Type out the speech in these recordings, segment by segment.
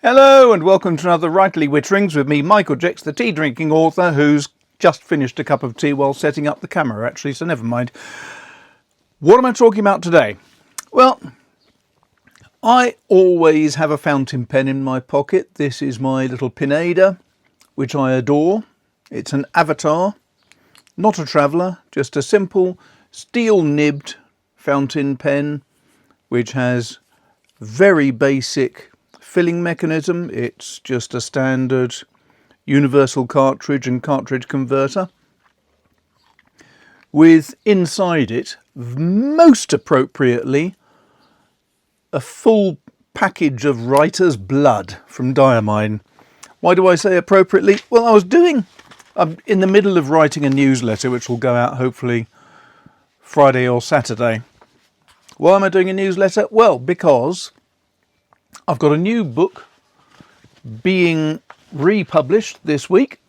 Hello and welcome to another Writerly Witterings with me, Michael Jex, the tea drinking author who's just finished a cup of tea while setting up the camera actually, so never mind. What am I talking about today? Well, I always have a fountain pen in my pocket. This is my little Pineda, which I adore. It's an Avatar, not a traveller, just a simple steel nibbed fountain pen which has very basic filling mechanism. It's just a standard universal cartridge and cartridge converter with inside it, most appropriately, a full package of writer's blood from Diamine. Why do I say appropriately? Well, I'm in the middle of writing a newsletter which will go out hopefully Friday or Saturday. Why am I doing a newsletter? Well, because I've got a new book being republished this week,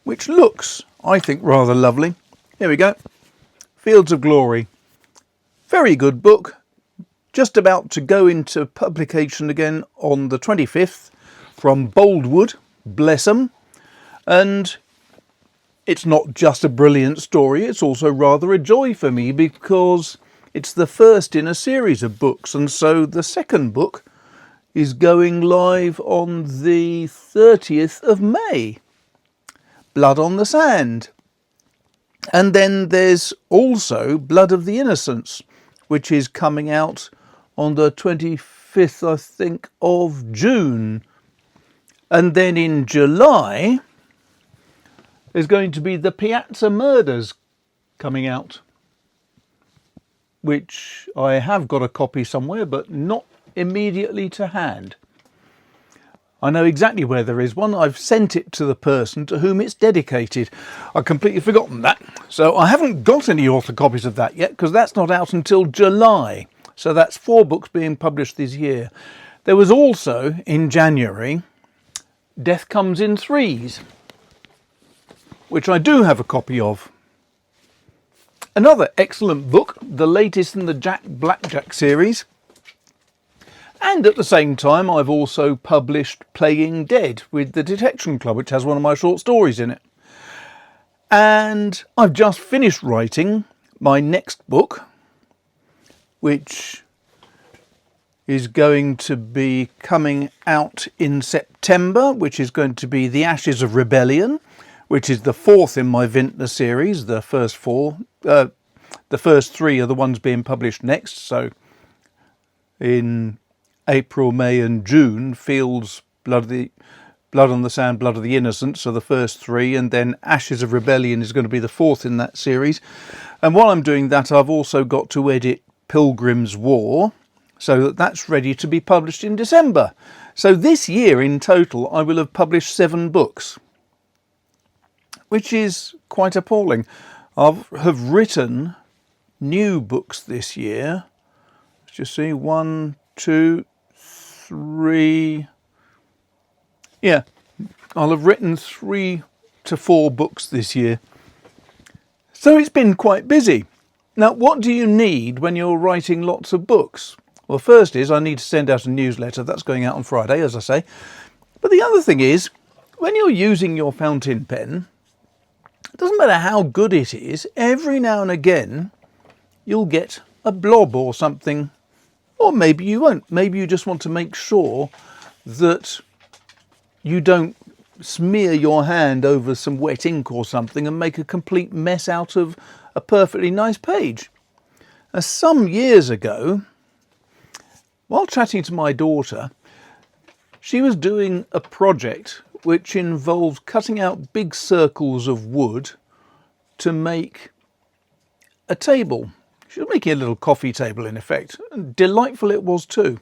which looks, I think, rather lovely. Here we go. Fields of Glory. Very good book. Just about to go into publication again on the 25th from Boldwood, bless 'em. And it's not just a brilliant story, it's also rather a joy for me because it's the first in a series of books, and so the second book is going live on the 30th of May. Blood on the Sand. And then there's also Blood of the Innocents, which is coming out on the 25th, I think, of June. And then in July, there's going to be the Piazza Murders coming out, which I have got a copy somewhere, but not immediately to hand. I know exactly where there is one. I've sent it to the person to whom it's dedicated. I've completely forgotten that. So I haven't got any author copies of that yet because that's not out until July. So that's 4 books being published this year. There was also, in January, Death Comes in Threes, which I do have a copy of. Another excellent book, the latest in the Jack Blackjack series. And at the same time, I've also published Playing Dead with the Detection Club, which has one of my short stories in it. And I've just finished writing my next book, which is going to be coming out in September, which is going to be The Ashes of Rebellion, which is the 4th in my Vintner series. The first 3 are the ones being published next. So in April, May and June, Fields, Blood on the Sand, Blood of the Innocents are the first 3, and then Ashes of Rebellion is going to be the 4th in that series. And while I'm doing that, I've also got to edit Pilgrim's War, so that that's ready to be published in December. So this year in total, I will have published 7 books, which is quite appalling. I have written new books this year. Let's just see, 1, 2, 3. Yeah, I'll have written 3 to 4 books this year. So it's been quite busy. Now, what do you need when you're writing lots of books? Well, first is I need to send out a newsletter. That's going out on Friday, as I say. But the other thing is, when you're using your fountain pen, it doesn't matter how good it is, every now and again you'll get a blob or something, or maybe you won't. Maybe you just want to make sure that you don't smear your hand over some wet ink or something and make a complete mess out of a perfectly nice page. Some years ago, while chatting to my daughter, she was doing a project which involved cutting out big circles of wood to make a table. She was making a little coffee table, in effect. And delightful it was too.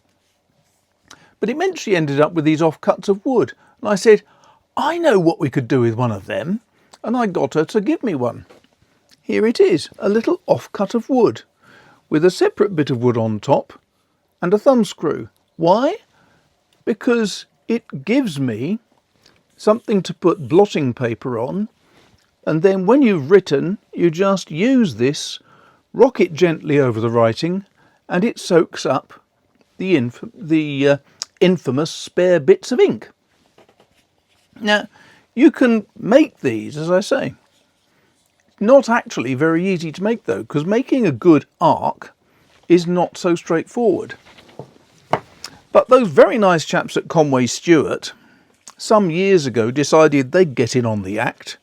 But it meant she ended up with these offcuts of wood. And I said, I know what we could do with one of them. And I got her to give me one. Here it is, a little offcut of wood with a separate bit of wood on top and a thumbscrew. Why? Because it gives me something to put blotting paper on, and then when you've written, you just use this, rock it gently over the writing, and it soaks up the infamous spare bits of ink. Now, you can make these, as I say. Not actually very easy to make though, because making a good arc is not so straightforward. But those very nice chaps at Conway Stewart some years ago decided they'd get in on the act,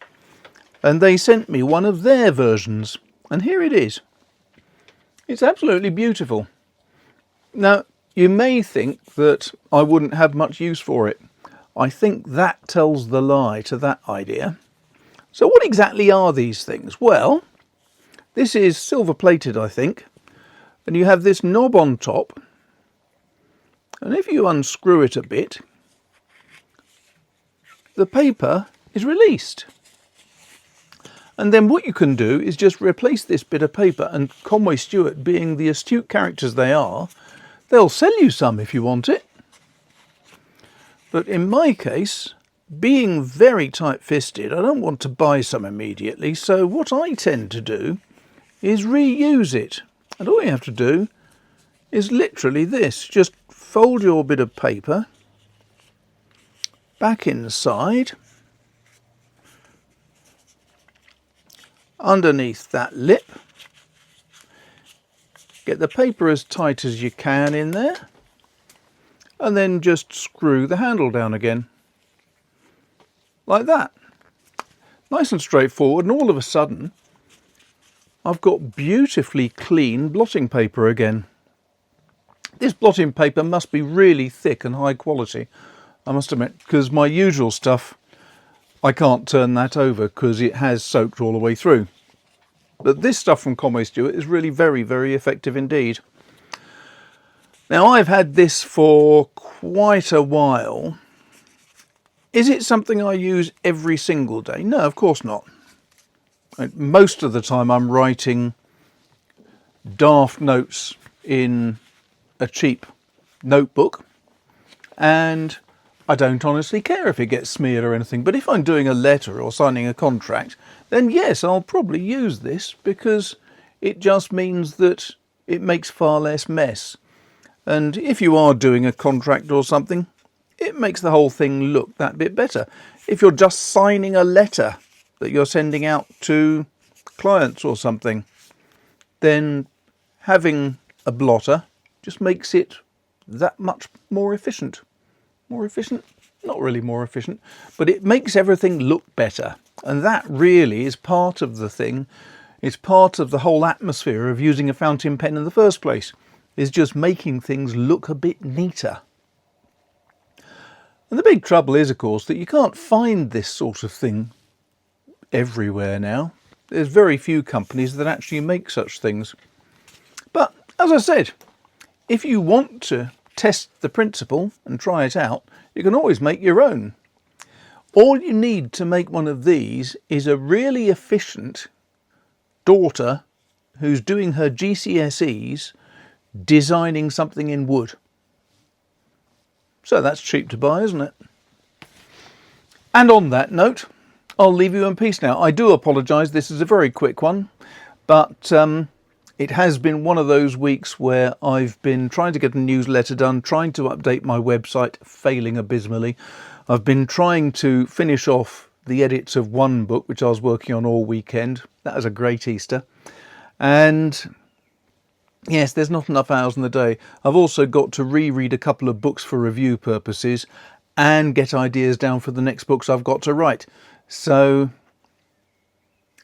and they sent me one of their versions, and here it is. It's absolutely beautiful. Now, you may think that I wouldn't have much use for it. I think that tells the lie to that idea. So what exactly are these things? Well, this is silver plated, I think, and you have this knob on top, and if you unscrew it a bit, the paper is released. And then what you can do is just replace this bit of paper, and Conway Stewart, being the astute characters they are, they'll sell you some if you want it. But in my case, being very tight-fisted, I don't want to buy some immediately, so what I tend to do is reuse it. And all you have to do is literally this. Just fold your bit of paper back inside, underneath that lip, get the paper as tight as you can in there, and then just screw the handle down again. Like that. Nice and straightforward, and all of a sudden I've got beautifully clean blotting paper again. This blotting paper must be really thick and high quality, I must admit, because my usual stuff, I can't turn that over because it has soaked all the way through. But this stuff from Conway Stewart is really very, very effective indeed. Now, I've had this for quite a while. Is it something I use every single day? No, of course not. Most of the time I'm writing daft notes in a cheap notebook, and I don't honestly care if it gets smeared or anything. But if I'm doing a letter or signing a contract, then yes, I'll probably use this, because it just means that it makes far less mess. And if you are doing a contract or something, it makes the whole thing look that bit better. If you're just signing a letter that you're sending out to clients or something, then having a blotter just makes it that much more efficient. More efficient? Not really more efficient, but it makes everything look better. And that really is part of the thing. It's part of the whole atmosphere of using a fountain pen in the first place, is just making things look a bit neater. And the big trouble is, of course, that you can't find this sort of thing everywhere now. There's very few companies that actually make such things. But as I said, if you want to test the principle and try it out, you can always make your own. All you need to make one of these is a really efficient daughter who's doing her GCSEs designing something in wood. So that's cheap to buy, isn't it? And on that note, I'll leave you in peace now. I do apologise, this is a very quick one, but it has been one of those weeks where I've been trying to get a newsletter done, trying to update my website, failing abysmally. I've been trying to finish off the edits of one book, which I was working on all weekend. That was a great Easter. And yes, there's not enough hours in the day. I've also got to reread a couple of books for review purposes and get ideas down for the next books I've got to write. So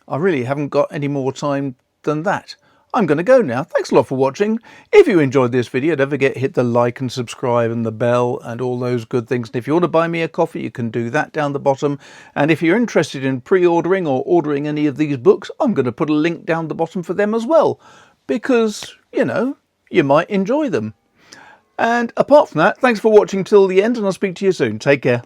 I really haven't got any more time than that. I'm going to go now. Thanks a lot for watching. If you enjoyed this video, don't forget, hit the like and subscribe and the bell and all those good things. And if you want to buy me a coffee, you can do that down the bottom. And if you're interested in pre-ordering or ordering any of these books, I'm going to put a link down the bottom for them as well, because, you know, you might enjoy them. And apart from that, thanks for watching till the end, and I'll speak to you soon. Take care.